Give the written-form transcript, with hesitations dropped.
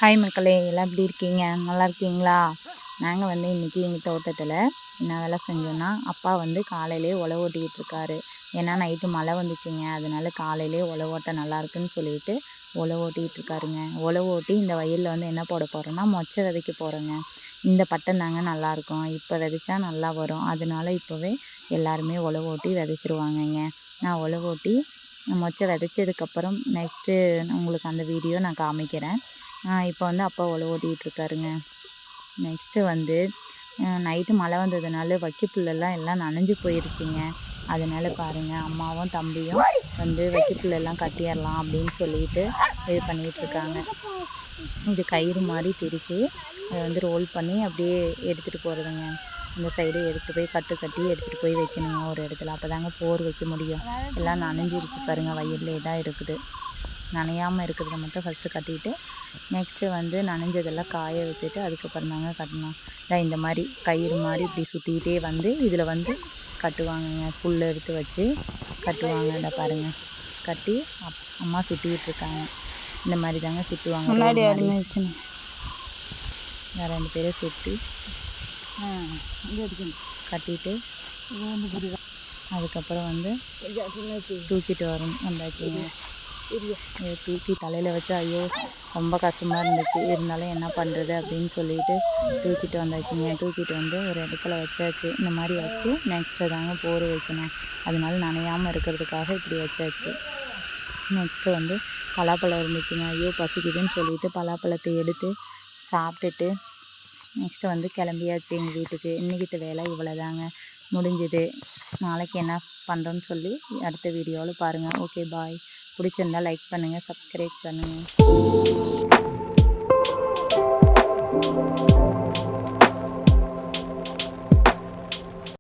Hi மக்களே, எல்லாம் எப்படி இருக்கீங்க? நல்லா இருக்கீங்களா? நாங்கள் வந்து இன்றைக்கி எங்கள் தோட்டத்தில் என்ன வேலை செஞ்சோன்னா, அப்பா வந்து காலையிலே உழவு ஓட்டிக்கிட்டு இருக்காரு. ஏன்னா நைட்டு மழை வந்துச்சுங்க, அதனால காலையிலே உழவு ஓட்ட நல்லாயிருக்குன்னு சொல்லிட்டு உழவு ஓட்டிக்கிட்டு இருக்காருங்க. உழவு ஓட்டி இந்த வயலில் வந்து என்ன போட போகிறோன்னா, மொச்சை விதைக்க போகிறோங்க. இந்த பட்டம் தாங்க நல்லாயிருக்கும், இப்போ விதைச்சா நல்லா வரும். அதனால இப்போவே எல்லாருமே உழவு ஓட்டி விதைச்சிருவாங்கங்க. நான் உழவு ஓட்டி மொச்சை விதைச்சதுக்கப்புறம் நெக்ஸ்ட்டு உங்களுக்கு அந்த வீடியோ நான் காமிக்கிறேன். இப்போ வந்து அப்பா உழவு ஓட்டிகிட்ருக்காருங்க. நெக்ஸ்ட்டு வந்து நைட்டு மழை வந்ததுனால வைக்கப்புல்லெல்லாம் எல்லாம் நனைஞ்சு போயிடுச்சுங்க. அதனால் பாருங்கள், அம்மாவும் தம்பியும் வந்து வைக்கப்புல்லெல்லாம் கட்டிடலாம் அப்படின்னு சொல்லிட்டு இது பண்ணிகிட்ருக்காங்க. இது கயிறு மாதிரி திரித்து அதை வந்து ரோல் பண்ணி அப்படியே எடுத்துகிட்டு போகிறதுங்க. இந்த சைடு எடுத்துகிட்டு போய் கட்டி எடுத்துகிட்டு போய் வைக்கணுங்க ஒரு இடத்துல. அப்போ தாங்க போர் வைக்க முடியும். எல்லாம் நனைஞ்சிருச்சு பாருங்கள், வயல்லே தான் இருக்குது. நனையாமல் இருக்கிறத மட்டும் ஃபஸ்ட்டு கட்டிட்டு நெக்ஸ்ட்டு வந்து நனைஞ்சதெல்லாம் காய வச்சுட்டு அதுக்கப்புறம் தாங்க கட்டணும். இந்த மாதிரி கயிறு மாதிரி இப்படி சுற்றிக்கிட்டே வந்து இதில் வந்து கட்டுவாங்கங்க. புல் எடுத்து வச்சு கட்டுவாங்க. இதை பாருங்கள், கட்டி அம்மா சுற்றிக்கிட்டு இருக்காங்க. இந்த மாதிரி தாங்க சுற்றுவாங்க. முன்னாடி ஆரம்பிச்சுன்னு 2 பேரை சுற்றி கட்டிட்டு அதுக்கப்புறம் வந்து தூக்கிட்டு வந்தாச்சுங்க. இதை தூக்கி தலையில் வச்சா ஐயோ ரொம்ப கஷ்டமாக இருந்துச்சு. இருந்தாலும் என்ன பண்ணுறது அப்படின்னு சொல்லிட்டு தூக்கிட்டு வந்தாச்சுங்க. தூக்கிட்டு வந்து ஒரு இடத்துல வச்சாச்சு. இந்த மாதிரி வச்சு நெக்ஸ்ட்டு தாங்க போர் வைக்கணும். அதனால நனையாமல் இருக்கிறதுக்காக இப்படி வச்சாச்சு. நெக்ஸ்ட்டு வந்து பலாப்பழம் இருந்துச்சுங்க. ஐயோ பசிக்குதுன்னு சொல்லிட்டு பலாப்பழத்தை எடுத்து சாப்பிட்டுட்டு நெக்ஸ்ட்டு வந்து கிளம்பியாச்சு எங்கள் வீட்டுக்கு. இன்றைக்கிட்ட வேலை இவ்வளோதாங்க, முடிஞ்சுது. நாளைக்கு என்ன பண்ணுறோன்னு சொல்லி அடுத்த வீடியோவில் பாருங்கள். ஓகே, பாய். பிடிச்சிருந்தால் லைக் பண்ணுங்கள், சப்ஸ்கிரைப் பண்ணுங்கள்.